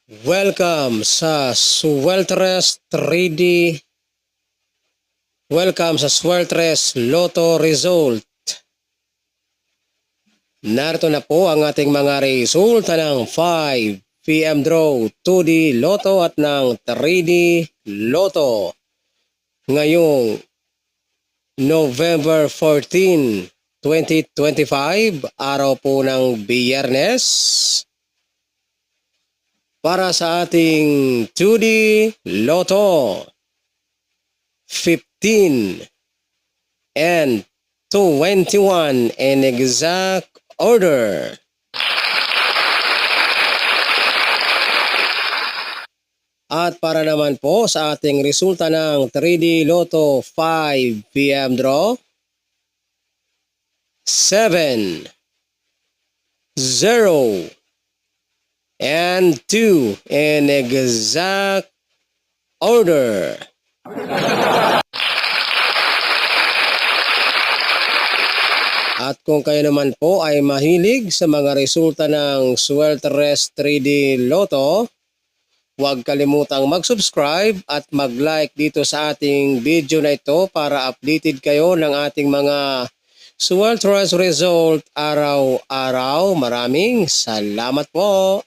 Welcome sa Sweltres 3D. Welcome sa Sweltres Lotto Result. Narito na po ang ating mga resulta ng 5 PM draw, 2D Lotto at ng 3D Lotto. Ngayong November 14, 2025, araw po ng Biyernes. Para sa ating 2D Lotto, 15 and 21 in exact order. At para naman po sa ating resulta ng 3D Lotto 5 PM draw, 7, 0, and 2 in exact order. At kung kayo naman po ay mahilig sa mga resulta ng Sweltres 3D Lotto, huwag kalimutang mag-subscribe at mag-like dito sa ating video na ito para updated kayo ng ating mga Sweltres result araw-araw. Maraming salamat po!